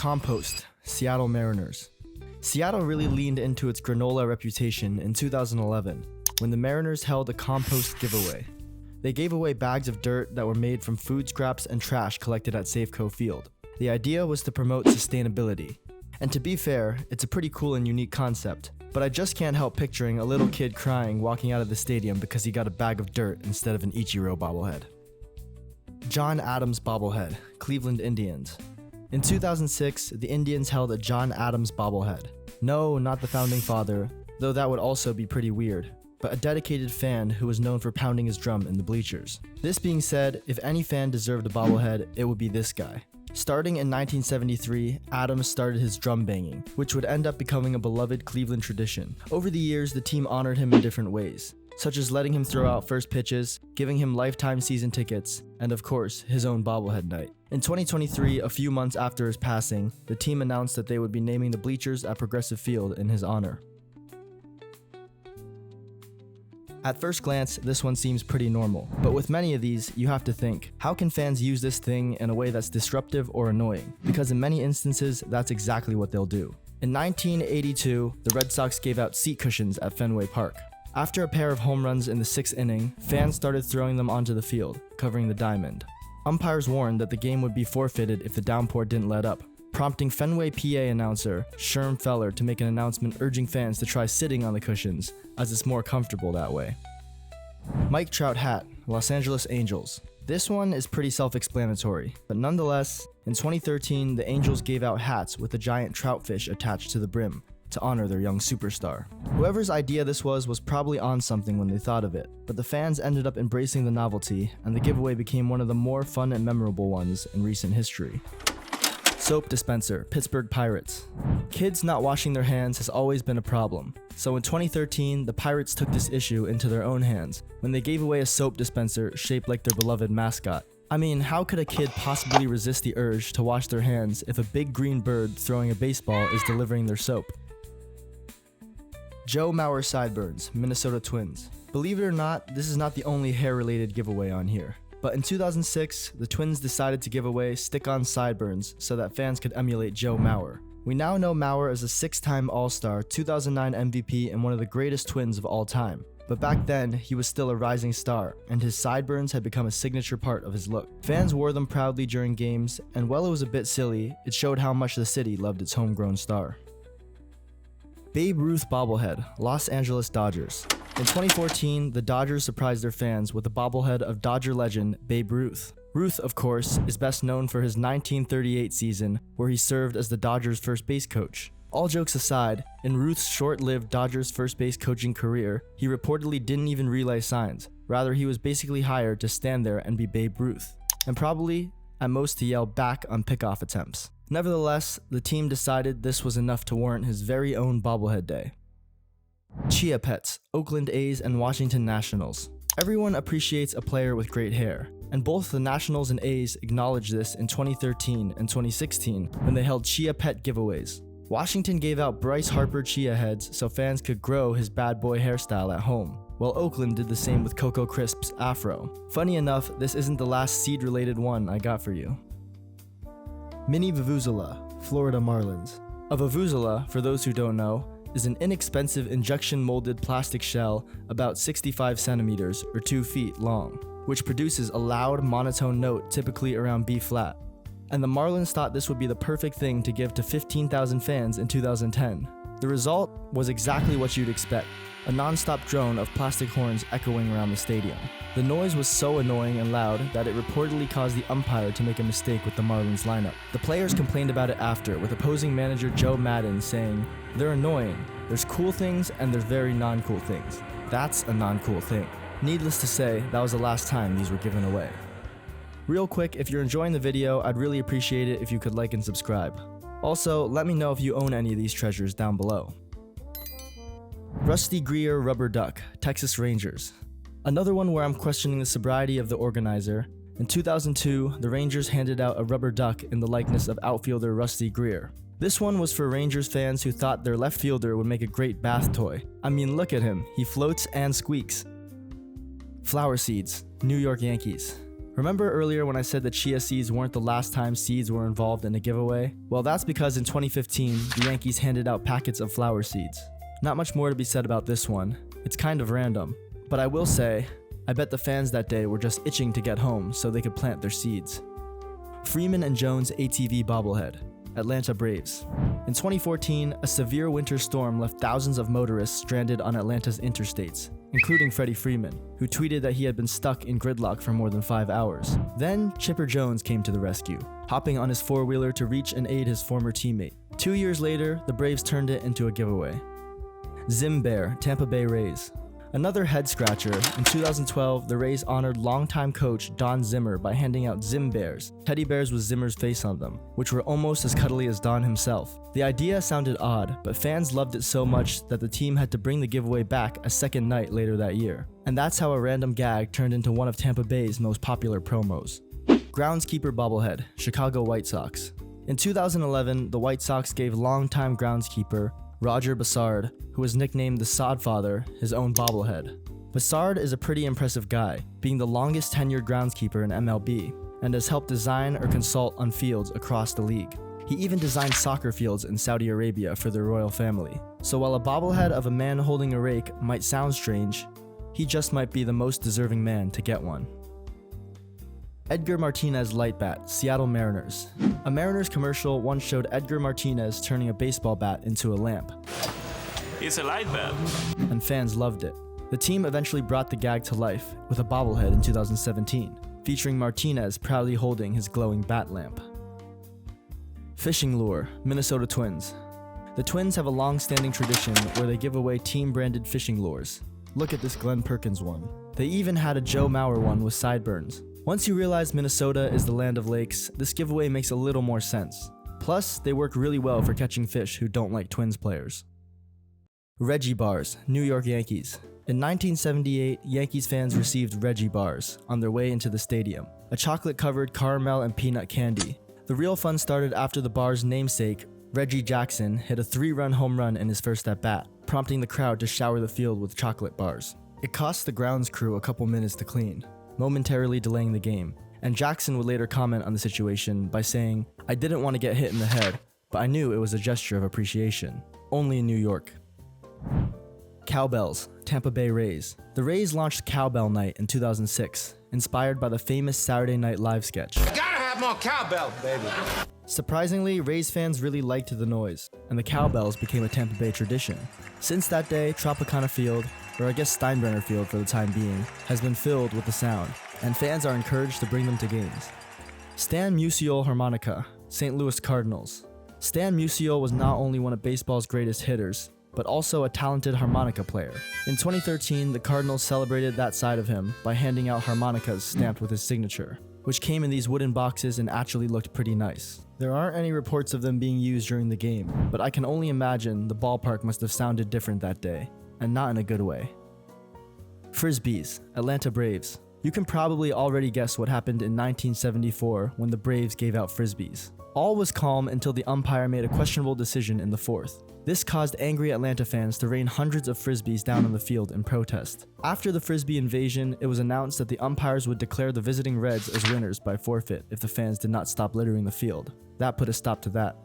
Compost, Seattle Mariners. Seattle really leaned into its granola reputation in 2011 when the Mariners held a compost giveaway. They gave away bags of dirt that were made from food scraps and trash collected at Safeco Field. The idea was to promote sustainability. And to be fair, it's a pretty cool and unique concept, but I just can't help picturing a little kid crying walking out of the stadium because he got a bag of dirt instead of an Ichiro bobblehead. John Adams Bobblehead, Cleveland Indians. In 2006, the Indians held a John Adams bobblehead. No, not the founding father, though that would also be pretty weird, but a dedicated fan who was known for pounding his drum in the bleachers. This being said, if any fan deserved a bobblehead, it would be this guy. Starting in 1973, Adams started his drum banging, which would end up becoming a beloved Cleveland tradition. Over the years, the team honored him in different ways, such as letting him throw out first pitches, giving him lifetime season tickets, and of course, his own bobblehead night. In 2023, a few months after his passing, the team announced that they would be naming the bleachers at Progressive Field in his honor. At first glance, this one seems pretty normal, but with many of these, you have to think, how can fans use this thing in a way that's disruptive or annoying? Because in many instances, that's exactly what they'll do. In 1982, the Red Sox gave out seat cushions at Fenway Park. After a pair of home runs in the 6th inning, fans started throwing them onto the field, covering the diamond. Umpires warned that the game would be forfeited if the downpour didn't let up, prompting Fenway PA announcer Sherm Feller to make an announcement urging fans to try sitting on the cushions, as it's more comfortable that way. Mike Trout hat, Los Angeles Angels. This one is pretty self-explanatory, but nonetheless, in 2013, the Angels gave out hats with a giant troutfish attached to the brim to honor their young superstar. Whoever's idea this was probably on something when they thought of it, but the fans ended up embracing the novelty, and the giveaway became one of the more fun and memorable ones in recent history. Soap dispenser, Pittsburgh Pirates. Kids not washing their hands has always been a problem, so in 2013, the Pirates took this issue into their own hands when they gave away a soap dispenser shaped like their beloved mascot. I mean, how could a kid possibly resist the urge to wash their hands if a big green bird throwing a baseball is delivering their soap? Joe Mauer Sideburns, Minnesota Twins. Believe it or not, this is not the only hair-related giveaway on here. But in 2006, the Twins decided to give away stick-on sideburns so that fans could emulate Joe Mauer. We now know Mauer as a 6-time All-Star, 2009 MVP, and one of the greatest Twins of all time. But back then, he was still a rising star, and his sideburns had become a signature part of his look. Fans wore them proudly during games, and while it was a bit silly, it showed how much the city loved its homegrown star. Babe Ruth bobblehead, Los Angeles Dodgers. In 2014, the Dodgers surprised their fans with a bobblehead of Dodger legend Babe Ruth. Ruth, of course, is best known for his 1938 season, where he served as the Dodgers' first base coach. All jokes aside, in Ruth's short-lived Dodgers first base coaching career, he reportedly didn't even relay signs. Rather, he was basically hired to stand there and be Babe Ruth, and probably, at most, to yell back on pickoff attempts. Nevertheless, the team decided this was enough to warrant his very own bobblehead day. Chia pets, Oakland A's and Washington Nationals. Everyone appreciates a player with great hair, and both the Nationals and A's acknowledged this in 2013 and 2016 when they held Chia pet giveaways. Washington gave out Bryce Harper Chia heads so fans could grow his bad boy hairstyle at home, while Oakland did the same with Coco Crisp's afro. Funny enough, this isn't the last seed-related one I got for you. Mini Vuvuzela, Florida Marlins. A Vuvuzela, for those who don't know, is an inexpensive injection-molded plastic shell about 65 centimeters or 2 feet long, which produces a loud, monotone note typically around B-flat. And the Marlins thought this would be the perfect thing to give to 15,000 fans in 2010. The result was exactly what you'd expect, a non-stop drone of plastic horns echoing around the stadium. The noise was so annoying and loud that it reportedly caused the umpire to make a mistake with the Marlins lineup. The players complained about it after, with opposing manager Joe Madden saying, "They're annoying. There's cool things and there's very non-cool things. That's a non-cool thing." Needless to say, that was the last time these were given away. Real quick, if you're enjoying the video, I'd really appreciate it if you could like and subscribe. Also, let me know if you own any of these treasures down below. Rusty Greer Rubber Duck, Texas Rangers. Another one where I'm questioning the sobriety of the organizer. In 2002, the Rangers handed out a rubber duck in the likeness of outfielder Rusty Greer. This one was for Rangers fans who thought their left fielder would make a great bath toy. I mean, look at him, he floats and squeaks. Flower seeds, New York Yankees. Remember earlier when I said that chia seeds weren't the last time seeds were involved in a giveaway? Well, that's because in 2015, the Yankees handed out packets of flower seeds. Not much more to be said about this one. It's kind of random. But I will say, I bet the fans that day were just itching to get home so they could plant their seeds. Freeman and Jones ATV Bobblehead, Atlanta Braves. In 2014, a severe winter storm left thousands of motorists stranded on Atlanta's interstates, including Freddie Freeman, who tweeted that he had been stuck in gridlock for more than 5 hours. Then, Chipper Jones came to the rescue, hopping on his four-wheeler to reach and aid his former teammate. 2 years later, the Braves turned it into a giveaway. Zim Bear, Tampa Bay Rays. Another head-scratcher, in 2012, the Rays honored longtime coach Don Zimmer by handing out Zim Bears, teddy bears with Zimmer's face on them, which were almost as cuddly as Don himself. The idea sounded odd, but fans loved it so much that the team had to bring the giveaway back a second night later that year. And that's how a random gag turned into one of Tampa Bay's most popular promos. Groundskeeper Bobblehead, Chicago White Sox. In 2011, the White Sox gave longtime groundskeeper Roger Bassard, who was nicknamed the Sodfather, his own bobblehead. Bassard is a pretty impressive guy, being the longest tenured groundskeeper in MLB, and has helped design or consult on fields across the league. He even designed soccer fields in Saudi Arabia for the royal family. So while a bobblehead of a man holding a rake might sound strange, he just might be the most deserving man to get one. Edgar Martinez Light Bat, Seattle Mariners. A Mariners commercial once showed Edgar Martinez turning a baseball bat into a lamp. It's a light bat. And fans loved it. The team eventually brought the gag to life with a bobblehead in 2017, featuring Martinez proudly holding his glowing bat lamp. Fishing lure, Minnesota Twins. The Twins have a long-standing tradition where they give away team-branded fishing lures. Look at this Glenn Perkins one. They even had a Joe Mauer one with Sideburns. Once you realize Minnesota is the land of lakes, this giveaway makes a little more sense. Plus, they work really well for catching fish who don't like Twins players. Reggie bars, New York Yankees. In 1978, Yankees fans received Reggie bars on their way into the stadium, a chocolate-covered caramel and peanut candy. The real fun started after the bar's namesake, Reggie Jackson, hit a 3-run home run in his first at-bat, prompting the crowd to shower the field with chocolate bars. It cost the grounds crew a couple minutes to clean, momentarily delaying the game, and Jackson would later comment on the situation by saying, "I didn't want to get hit in the head, but I knew it was a gesture of appreciation." Only in New York. Cowbells, Tampa Bay Rays. The Rays launched Cowbell Night in 2006, inspired by the famous Saturday Night Live sketch. You gotta have more cowbell, baby. Surprisingly, Rays fans really liked the noise, and the Cowbells became a Tampa Bay tradition. Since that day, Tropicana Field, or I guess Steinbrenner Field for the time being, has been filled with the sound, and fans are encouraged to bring them to games. Stan Musial Harmonica, St. Louis Cardinals. Stan Musial was not only one of baseball's greatest hitters, but also a talented harmonica player. In 2013, the Cardinals celebrated that side of him by handing out harmonicas stamped with his signature, which came in these wooden boxes and actually looked pretty nice. There aren't any reports of them being used during the game, but I can only imagine the ballpark must have sounded different that day, and not in a good way. Frisbees, Atlanta Braves. You can probably already guess what happened in 1974 when the Braves gave out Frisbees. All was calm until the umpire made a questionable decision in the fourth. This caused angry Atlanta fans to rain hundreds of Frisbees down on the field in protest. After the Frisbee invasion, it was announced that the umpires would declare the visiting Reds as winners by forfeit if the fans did not stop littering the field. That put a stop to that.